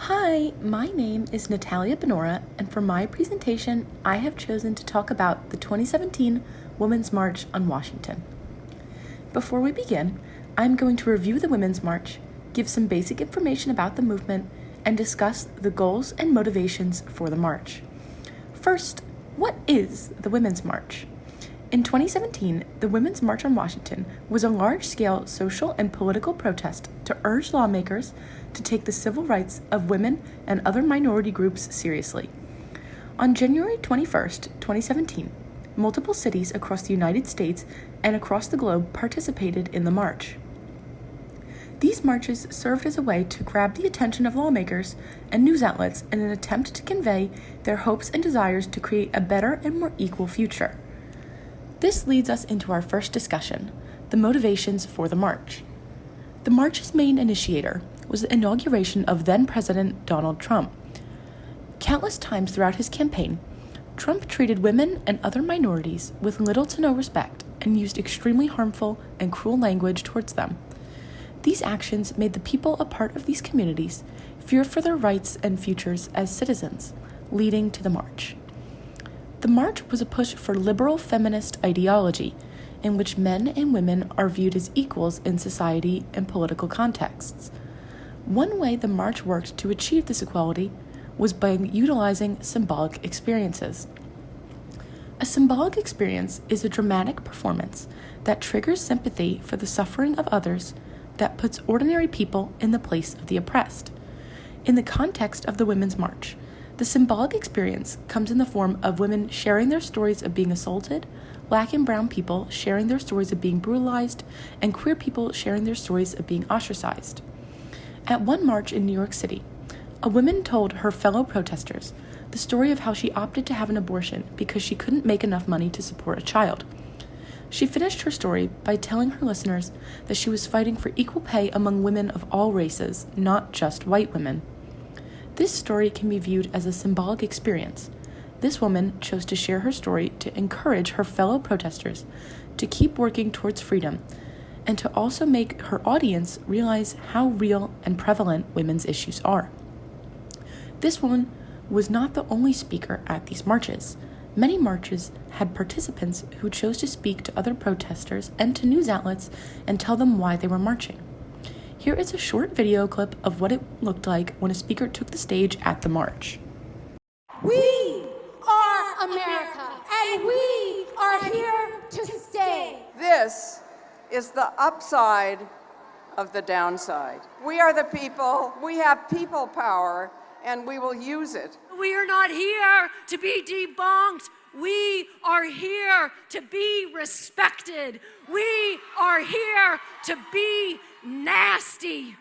Hi, my name is Natalia Buonora, and for my presentation, I have chosen to talk about the 2017 Women's March on Washington. Before we begin, I'm going to review the Women's March, give some basic information about the movement, and discuss the goals and motivations for the march. First, what is the Women's March? In 2017, the Women's March on Washington was a large-scale social and political protest to urge lawmakers to take the civil rights of women and other minority groups seriously. On January 21st, 2017, multiple cities across the United States and across the globe participated in the march. These marches served as a way to grab the attention of lawmakers and news outlets in an attempt to convey their hopes and desires to create a better and more equal future. This leads us into our first discussion, the motivations for the march. The march's main initiator was the inauguration of then-President Donald Trump. Countless times throughout his campaign, Trump treated women and other minorities with little to no respect and used extremely harmful and cruel language towards them. These actions made the people a part of these communities fear for their rights and futures as citizens, leading to the march. The march was a push for liberal feminist ideology, in which men and women are viewed as equals in society and political contexts. One way the march worked to achieve this equality was by utilizing symbolic experiences. A symbolic experience is a dramatic performance that triggers sympathy for the suffering of others, that puts ordinary people in the place of the oppressed. In the context of the Women's March, the symbolic experience comes in the form of women sharing their stories of being assaulted, Black and brown people sharing their stories of being brutalized, and queer people sharing their stories of being ostracized. At one march in New York City, a woman told her fellow protesters the story of how she opted to have an abortion because she couldn't make enough money to support a child. She finished her story by telling her listeners that she was fighting for equal pay among women of all races, not just white women. This story can be viewed as a symbolic experience. This woman chose to share her story to encourage her fellow protesters to keep working towards freedom and to also make her audience realize how real and prevalent women's issues are. This woman was not the only speaker at these marches. Many marches had participants who chose to speak to other protesters and to news outlets and tell them why they were marching. Here is a short video clip of what it looked like when a speaker took the stage at the march. We are America, and we are here to stay. This is the upside of the downside. We are the people, we have people power, and we will use it. We are not here to be debunked. We are here to be respected. We are here to be nasty.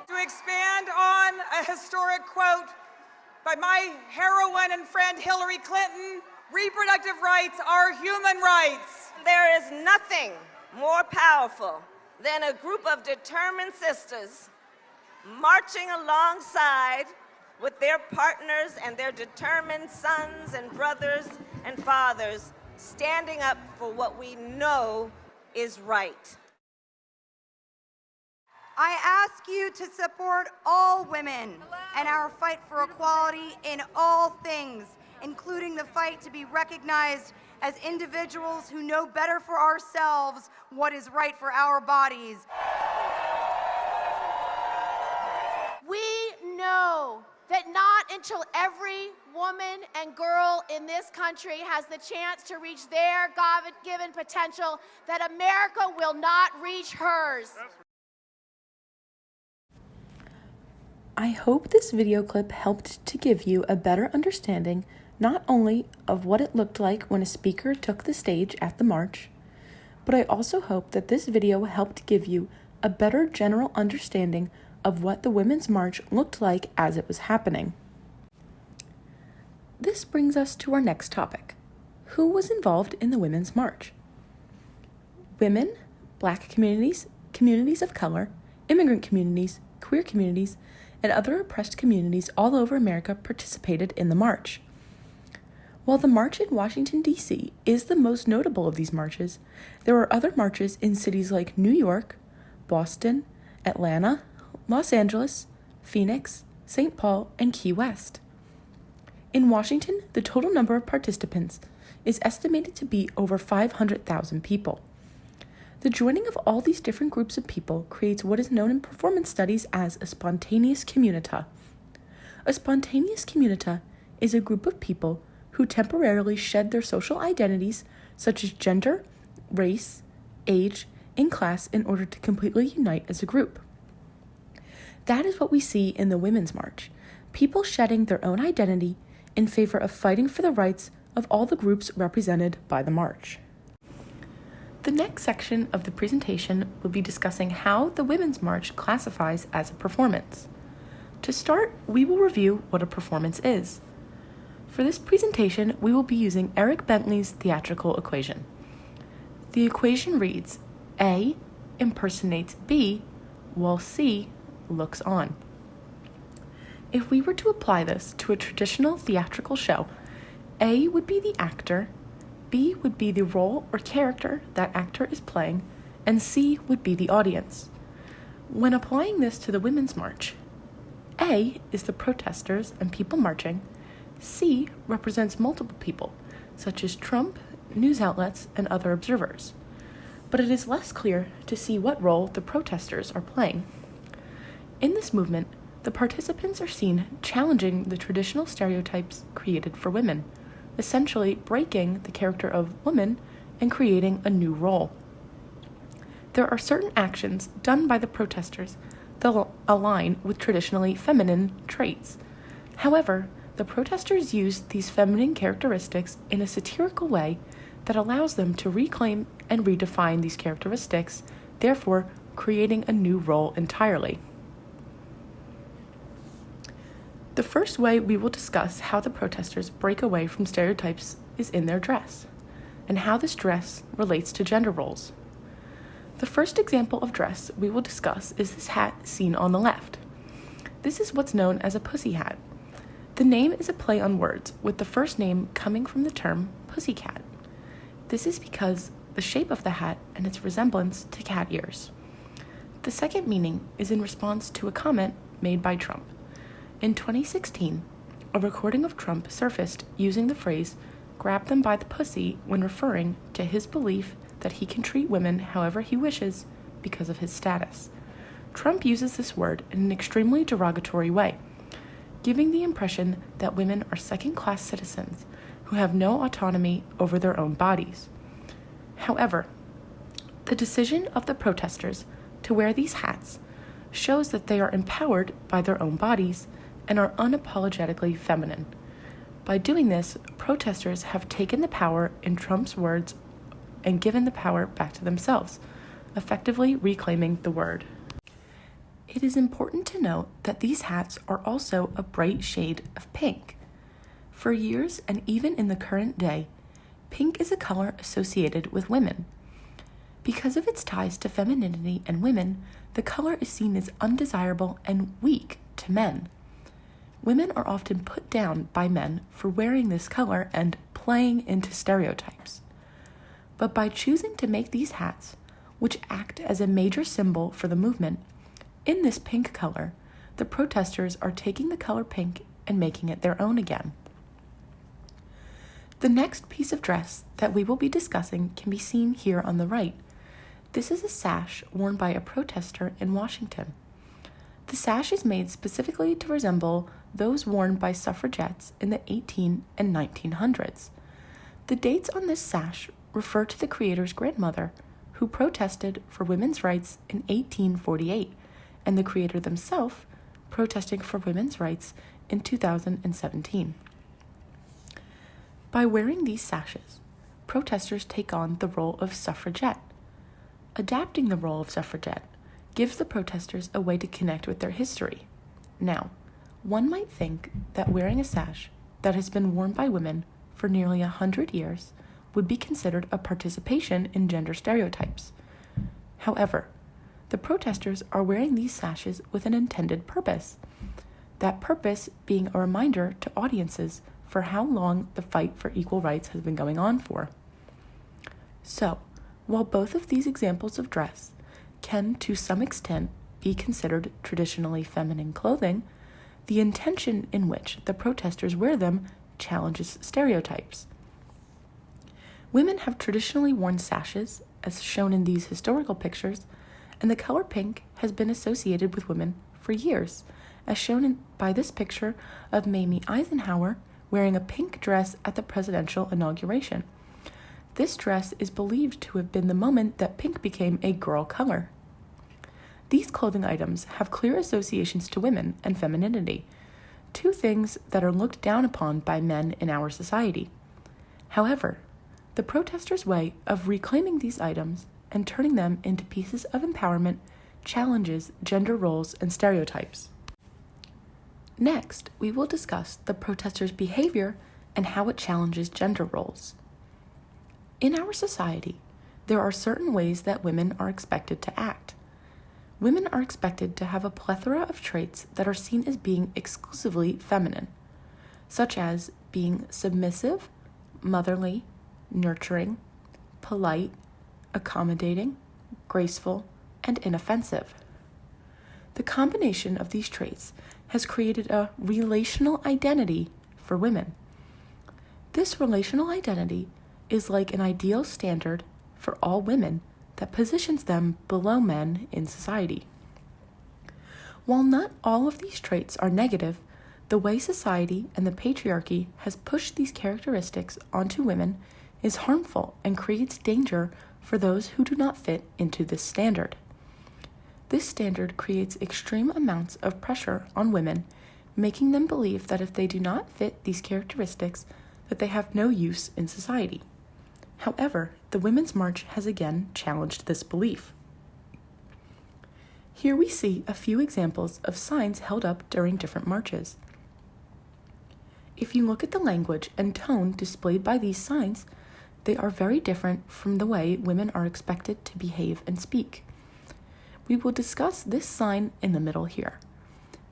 To expand on a historic quote by my heroine and friend Hillary Clinton, reproductive rights are human rights. There is nothing more powerful than a group of determined sisters marching alongside with their partners and their determined sons and brothers and fathers, standing up for what we know is right. I ask you to support all women and our fight for equality in all things, including the fight to be recognized as individuals who know better for ourselves what is right for our bodies. We know that not until every woman and girl in this country has the chance to reach their God-given potential, that America will not reach hers. I hope this video clip helped to give you a better understanding not only of what it looked like when a speaker took the stage at the march, but I also hope that this video helped give you a better general understanding of what the Women's March looked like as it was happening. This brings us to our next topic. Who was involved in the Women's March? Women, Black communities, communities of color, immigrant communities, queer communities, and other oppressed communities all over America participated in the march. While the march in Washington, D.C. is the most notable of these marches, there were other marches in cities like New York, Boston, Atlanta, Los Angeles, Phoenix, St. Paul, and Key West. In Washington, the total number of participants is estimated to be over 500,000 people. The joining of all these different groups of people creates what is known in performance studies as a spontaneous communita. A spontaneous communita is a group of people who temporarily shed their social identities such as gender, race, age, and class in order to completely unite as a group. That is what we see in the Women's March, people shedding their own identity in favor of fighting for the rights of all the groups represented by the march. The next section of the presentation will be discussing how the Women's March classifies as a performance. To start, we will review what a performance is. For this presentation, we will be using Eric Bentley's theatrical equation. The equation reads, A impersonates B while C looks on. If we were to apply this to a traditional theatrical show, A would be the actor, B would be the role or character that actor is playing, and C would be the audience. When applying this to the Women's March, A is the protesters and people marching, C represents multiple people, such as Trump, news outlets, and other observers. But it is less clear to see what role the protesters are playing. In this movement, the participants are seen challenging the traditional stereotypes created for women, essentially breaking the character of woman and creating a new role. There are certain actions done by the protesters that align with traditionally feminine traits. However, the protesters use these feminine characteristics in a satirical way that allows them to reclaim and redefine these characteristics, therefore creating a new role entirely. The first way we will discuss how the protesters break away from stereotypes is in their dress, and how this dress relates to gender roles. The first example of dress we will discuss is this hat seen on the left. This is what's known as a pussy hat. The name is a play on words, with the first name coming from the term pussycat. This is because the shape of the hat and its resemblance to cat ears. The second meaning is in response to a comment made by Trump. In 2016, a recording of Trump surfaced using the phrase, "grab them by the pussy," when referring to his belief that he can treat women however he wishes because of his status. Trump uses this word in an extremely derogatory way, giving the impression that women are second-class citizens who have no autonomy over their own bodies. However, the decision of the protesters to wear these hats shows that they are empowered by their own bodies and are unapologetically feminine. By doing this, protesters have taken the power in Trump's words and given the power back to themselves, effectively reclaiming the word. It is important to note that these hats are also a bright shade of pink. For years, and even in the current day, pink is a color associated with women. Because of its ties to femininity and women, the color is seen as undesirable and weak to men. Women are often put down by men for wearing this color and playing into stereotypes. But by choosing to make these hats, which act as a major symbol for the movement, in this pink color, the protesters are taking the color pink and making it their own again. The next piece of dress that we will be discussing can be seen here on the right. This is a sash worn by a protester in Washington. The sash is made specifically to resemble those worn by suffragettes in the 18 and 1900s. The dates on this sash refer to the creator's grandmother, who protested for women's rights in 1848, and the creator themselves protesting for women's rights in 2017. By wearing these sashes, protesters take on the role of suffragette. Adapting the role of suffragette gives the protesters a way to connect with their history. Now, one might think that wearing a sash that has been worn by women for nearly 100 years would be considered a participation in gender stereotypes. However, the protesters are wearing these sashes with an intended purpose, that purpose being a reminder to audiences for how long the fight for equal rights has been going on for. So, while both of these examples of dress can, to some extent, be considered traditionally feminine clothing, the intention in which the protesters wear them challenges stereotypes. Women have traditionally worn sashes, as shown in these historical pictures, and the color pink has been associated with women for years, as shown by this picture of Mamie Eisenhower wearing a pink dress at the presidential inauguration. This dress is believed to have been the moment that pink became a girl color. These clothing items have clear associations to women and femininity, two things that are looked down upon by men in our society. However, the protesters' way of reclaiming these items and turning them into pieces of empowerment challenges gender roles and stereotypes. Next, we will discuss the protesters' behavior and how it challenges gender roles. In our society, there are certain ways that women are expected to act. Women are expected to have a plethora of traits that are seen as being exclusively feminine, such as being submissive, motherly, nurturing, polite, accommodating, graceful, and inoffensive. The combination of these traits has created a relational identity for women. This relational identity is like an ideal standard for all women that positions them below men in society. While not all of these traits are negative, the way society and the patriarchy has pushed these characteristics onto women is harmful and creates danger for those who do not fit into this standard. This standard creates extreme amounts of pressure on women, making them believe that if they do not fit these characteristics, that they have no use in society. However, the Women's March has again challenged this belief. Here we see a few examples of signs held up during different marches. If you look at the language and tone displayed by these signs, they are very different from the way women are expected to behave and speak. We will discuss this sign in the middle here.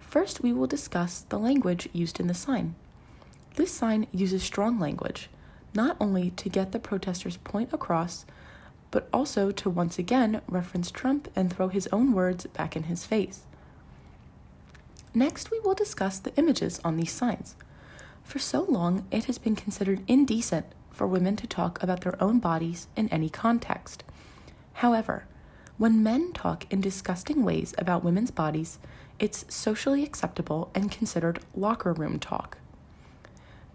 First, we will discuss the language used in the sign. This sign uses strong language, not only to get the protesters' point across, but also to once again reference Trump and throw his own words back in his face. Next, we will discuss the images on these signs. For so long, it has been considered indecent for women to talk about their own bodies in any context. However, when men talk in disgusting ways about women's bodies, it's socially acceptable and considered locker room talk.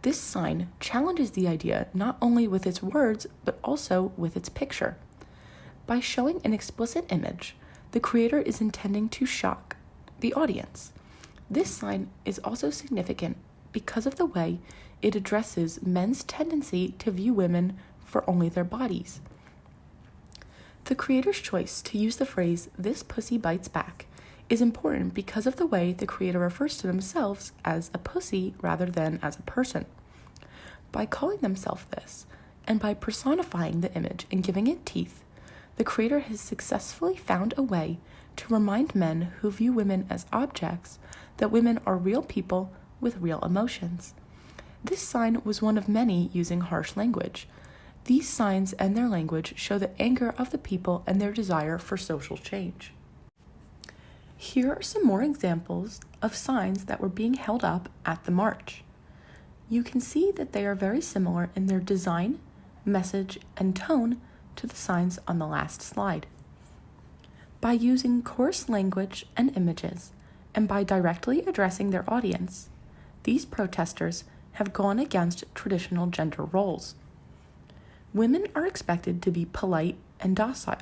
This sign challenges the idea not only with its words, but also with its picture. By showing an explicit image, the creator is intending to shock the audience. This sign is also significant because of the way it addresses men's tendency to view women for only their bodies. The creator's choice to use the phrase, "this pussy bites back," is important because of the way the creator refers to themselves as a pussy rather than as a person. By calling themselves this, and by personifying the image and giving it teeth, the creator has successfully found a way to remind men who view women as objects that women are real people with real emotions. This sign was one of many using harsh language. These signs and their language show the anger of the people and their desire for social change. Here are some more examples of signs that were being held up at the march. You can see that they are very similar in their design, message, and tone to the signs on the last slide. By using coarse language and images, and by directly addressing their audience, these protesters have gone against traditional gender roles. Women are expected to be polite and docile,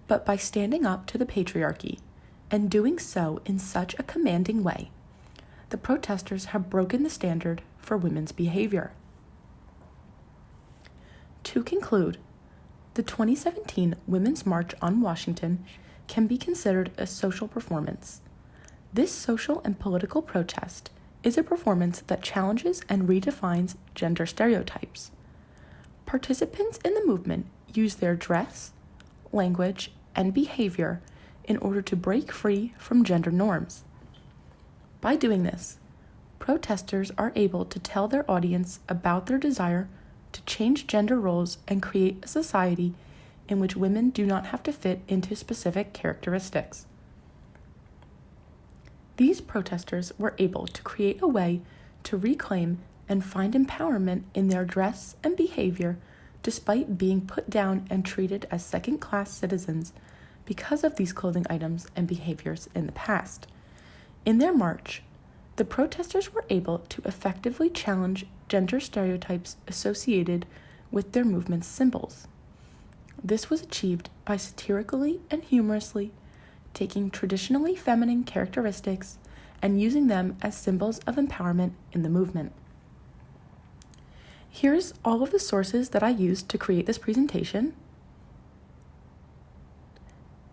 but by standing up to the patriarchy and doing so in such a commanding way, the protesters have broken the standard for women's behavior. To conclude, the 2017 Women's March on Washington can be considered a social performance. This social and political protest is a performance that challenges and redefines gender stereotypes. Participants in the movement use their dress, language, and behavior in order to break free from gender norms. By doing this, protesters are able to tell their audience about their desire to change gender roles and create a society in which women do not have to fit into specific characteristics. These protesters were able to create a way to reclaim and find empowerment in their dress and behavior despite being put down and treated as second-class citizens because of these clothing items and behaviors in the past. In their march, the protesters were able to effectively challenge gender stereotypes associated with their movement's symbols. This was achieved by satirically and humorously taking traditionally feminine characteristics and using them as symbols of empowerment in the movement. Here's all of the sources that I used to create this presentation.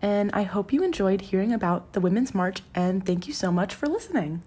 And I hope you enjoyed hearing about the Women's March, and thank you so much for listening.